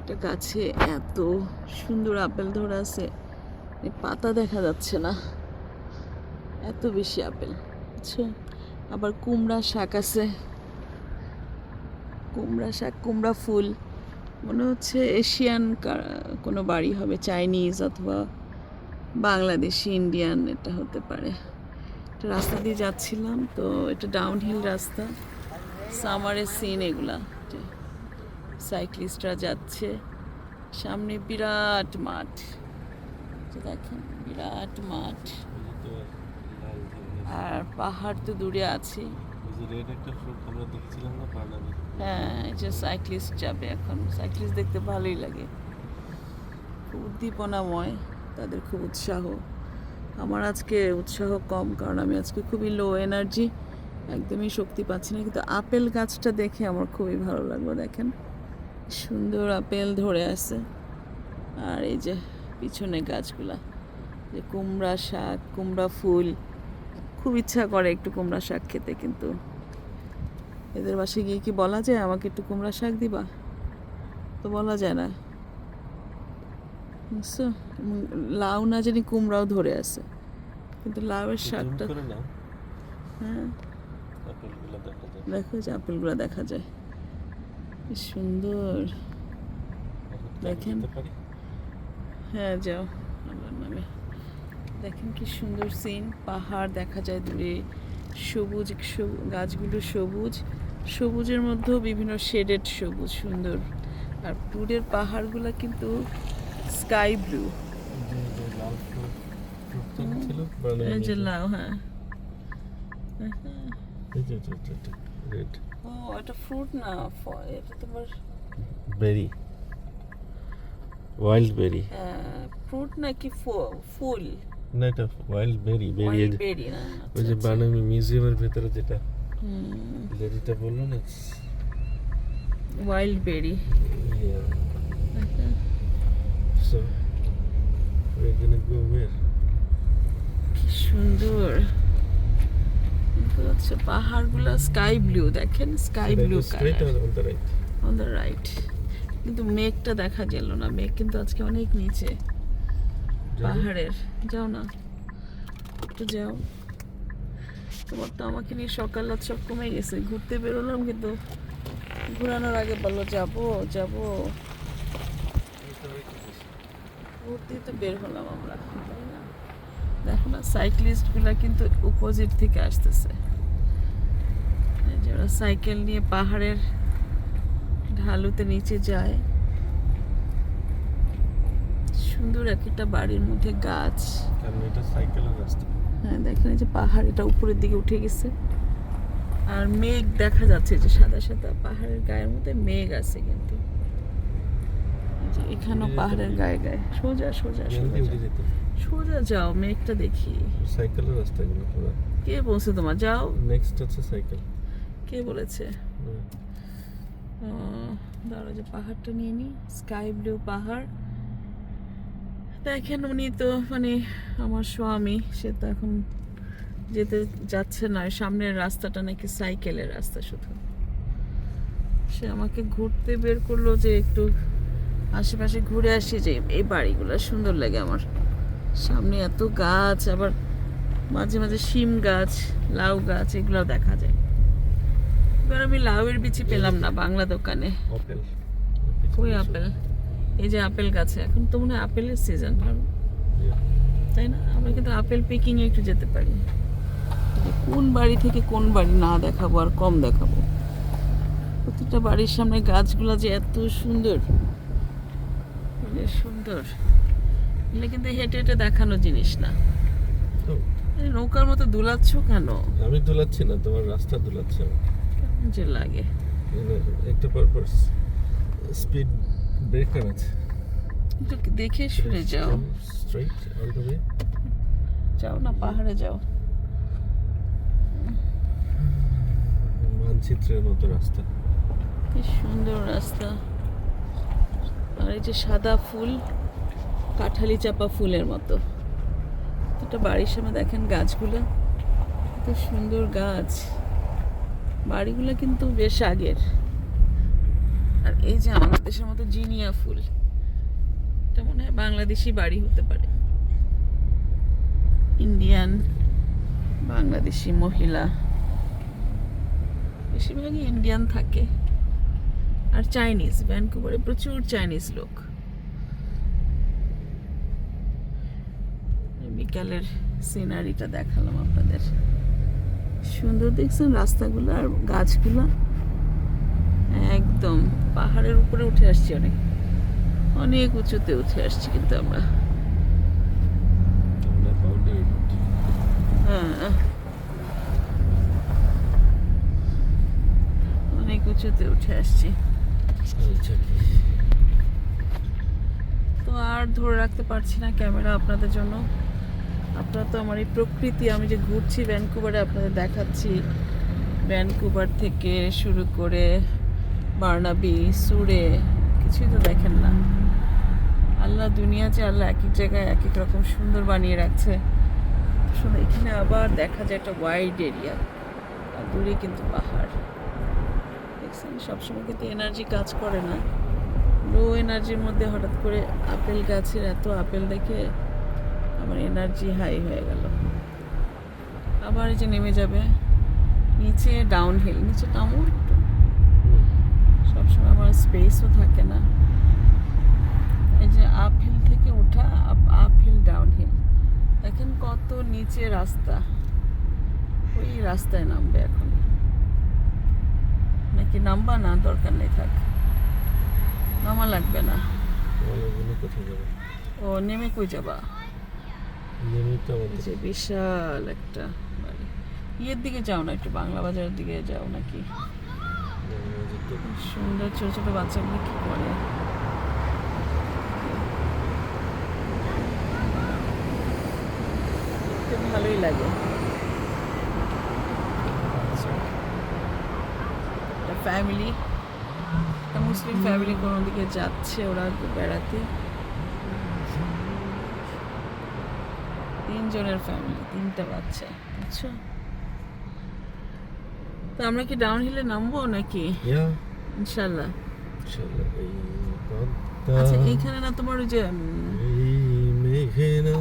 একটা গাছে এত সুন্দর আপেল ধরে আছে, পাতা দেখা যাচ্ছে না, এত বেশি আপেল। বুঝছো? আবার কুমড়া শাক আছে, কুমড়া শাক, কুমড়া ফুল। মনে হচ্ছে এশিয়ান কোনো বাড়ি হবে, চাইনিজ অথবা বাংলাদেশি, ইন্ডিয়ান, এটা হতে পারে। একটা রাস্তা দিয়ে যাচ্ছিলাম তো, এটা ডাউনহিল রাস্তা, সামারের সিন এগুলা। সাইক্লিস্টরা যাচ্ছে, সামনে বিরাট মাঠ, দেখেন বিরাট মাঠ, আর পাহাড় তো দূরে আছে। হ্যাঁ, এই যে সাইক্লিস্ট যাবে এখন, সাইক্লিস্ট দেখতে ভালোই লাগে, খুব উদ্দীপনাময়, তাদের খুব উৎসাহ। আমার আজকে উৎসাহ কম, কারণ আমি আজকে খুবই লো এনার্জি, একদমই শক্তি পাচ্ছি না। কিন্তু আপেল গাছটা দেখে আমার খুবই ভালো লাগলো, দেখেন সুন্দর আপেল ধরে আছে। আর এই যে পিছনে গাছগুলা, যে কুমড়া শাক, কুমড়া ফুল, খুব ইচ্ছা করে একটু কুমড়া শাক খেতে, কিন্তু এদের বাসায় গিয়ে কি বলা যায় আমাকে একটু কুমড়া শাক দিবা? তো বলা যায় না, বুঝছো? লাউ না জানি কুমড়াও ধরে আছে, কিন্তু লাউয়ের শাকটা, হ্যাঁ দেখো যে আপেলগুলো দেখা যায়, কি সুন্দর দেখেন। হ্যাঁ যাও, আল্লাহর নামে। দেখেন কি সুন্দর সিন, পাহাড় দেখা যায় দূরে, সবুজ গাছগুলো সবুজ, সবুজের মধ্যেও বিভিন্ন শেডেড সবুজ, সুন্দর। আর দূরের পাহাড়গুলো কিন্তু স্কাই ব্লু। এই যে লাউ, হ্যাঁ, ও এটা ফ্রুট না, এটা তোমার বেরি, ওয়াইল্ড বেরি। ফ্রুট নাকি ফুল? না, এটা ওয়াইল্ড বেরি। বেরি না, ওই যে বানামি মিউজিয়ামের ভেতরে যেটা বেরিটা বললো না, wild berry. So we're gonna go where? কি সুন্দর, আচ্ছা পাহাড়গুলো স্কাই ব্লু, দেখেন sky blue colour, on the right. কিন্তু মেঘটা দেখা গেল না, মেঘ কিন্তু আজকে অনেক নিচে পাহাড়ের। যাও না, একটু যাও। তোমার তো আমাকে নিয়ে সকাল রাত সব কমে গেছে, ঘুরতে বেরোলাম, কিন্তু ঘুরানোর আগে বললো যাবো যাবো, ঘুরতে তো বের হলাম আমরা, তাই না? দেখো না, সাইক্লিস্ট গুলা কিন্তু অপোজিট থেকে আসতেছে, যারা সাইকেল নিয়ে পাহাড়ের ঢালুতে নিচে যায়। সুন্দর একটা বাড়ির মধ্যে গাছ, হ্যাঁ দেখেন এই যে পাহাড়, এটা উপরের দিকে উঠে গেছে, আর মেঘ দেখা যাচ্ছে, যে সাদা সাদা পাহাড়ের গায়ের মধ্যে মেঘ আছে, কিন্তু এখানেও পাহাড়ের গায়ে গায়ে। সোজা সোজা সোজা সোজা যাও, মেঘটা দেখি। সাইকেলের রাস্তাগুলো পুরো। কে বলছে তোমার যাও? নেক্সট হচ্ছে সাইকেল। কে বলেছে? দাঁড়া, যে পাহাড়টা নিয়ে নি, স্কাই ব্লু পাহাড়। দেখেন উনি তো মানে আমার স্বামী, সে তো এখন যেতে যাচ্ছে না, সামনের রাস্তাটা নাকি সাইকেলের রাস্তা শুধু। সে আমাকে ঘুরতে বের করলো, যে একটু আশেপাশে ঘুরে আসি, যে এই বাড়িগুলো সুন্দর লাগে আমার, সামনে এত গাছ, আবার মাঝে মাঝে শিম গাছ, লাউ গাছ, এগুলো দেখা যায়। এবার আমি লাউয়ের বিচি পেলাম না বাংলা দোকানে। ওই আপেল, এই যে আপেল গাছে, এখন তো মনে হয় আপেলের সিজন, তাই না? আমরা কিন্তু আপেল পিকিং এ একটু যেতে পারি, কোন বাড়ি থেকে কোন বাড়ি না দেখাবো আর কম দেখাবো। প্রত্যেকটা বাড়ির সামনে গাছগুলো যে এত সুন্দর, সুন্দর, এগুলো কিন্তু হেঁটে হেঁটে দেখানো জিনিস না। নৌকার মতো দুলাচ্ছ কেন? আমি দুলাচ্ছি না, তোমার রাস্তা দুলাচ্ছে, কেমন যে লাগে। একটা পরপর স্পিড ব্রেকার আছে, একটু দেখে শুনে যাও, স্ট্রেট অল দ্য ওয়ে। যাও না, পাহাড়ে যাও। মানচিত্রের মতো রাস্তা, কি সুন্দর রাস্তা। আর এই যে সাদা ফুল, কাঁঠালি চাপা ফুলের মতো, একটা বাড়ির সামনে দেখেন গাছগুলো, এত সুন্দর গাছ। বাড়িগুলো কিন্তু বেশ আগের, আর এই যে আমাদের দেশের মতো জিনিয়া ফুল, এটা মনে হয় বাংলাদেশি বাড়ি হতে পারে। ইন্ডিয়ান বাংলাদেশি মহিলা, বেশিরভাগই ইন্ডিয়ান থাকে, আর চাইনিজ। ভ্যানকুভারে প্রচুর চাইনিজ লোক। বিকালের সিনারিটা দেখালাম আপনাদের, সুন্দর দেখছেন রাস্তাগুলো আর গাছগুলো। একদম পাহাড়ের উপরে উঠে আসছি, অনেক অনেক উঁচুতে উঠে আসছি কিন্তু আমরা। আমরা boundary road। হ্যাঁ, অনেক উঁচুতে উঠে আসছি। আচ্ছা, তো আর ধরে রাখতে পারছি না ক্যামেরা আপনাদের জন্য। আপনারা তো আমার এই প্রকৃতি, আমি যে ঘুরছি ভ্যানকুভারে আপনাদের দেখাচ্ছি, ভ্যানকুভার থেকে শুরু করে বার্নাবি, সুরে, কিছুই তো দেখেন না। আল্লাহ দুনিয়া যে আল্লাহ এক এক জায়গায় এক এক রকম সুন্দর বানিয়ে রাখছে। শুনে এখানে আবার দেখা যায় একটা ওয়াইড এরিয়া, আর দূরে কিন্তু পাহাড়। দেখছেন সবসময় কিন্তু এনার্জি কাজ করে না। লো এনার্জির মধ্যে হঠাৎ করে আপেল গাছের এত আপেল দেখে আমার এনার্জি হাই হয়ে গেল। আবার এই যে নেমে যাবে নিচে, ডাউন হিল, নিচে নামো একটু। সবসময় আমার স্পেসও থাকে না। এই যে আপ হিল থেকে ওঠা, আপ হিল ডাউন হিল, দেখেন কত নিচে রাস্তা। ওই রাস্তায় নামবে এখন, নাকি নামবা না? দরকার নেই, থাক, নামা লাগবে না। ওগুলো কোথায় যাবে? ও নেমে কই যাবা? নেমে তো এই আমাদের যে বিশাল একটা বাড়ি। ইয়ের দিকে যাও না, একটু বাংলা বাজারের দিকে যাও নাকি? সুন্দর ছোট ছোট বাচ্চাগুলো কি করে, দেখতে ভালোই লাগে। একটা ফ্যামিলি, একটা মুসলিম ফ্যামিলি কোনো দিকে যাচ্ছে ওরা বেড়াতে। 3 জনের ফ্যামিলি, 3টা বাচ্চা, বুঝছো? তো আমরা কি ডাউন হিলে নামবো নাকি? ইয়া ইনশাল্লাহ। ইনশাআল্লাহ। এই পদ্মা, আচ্ছা এইখানে না তোমার ওই যে এই মেঘনা,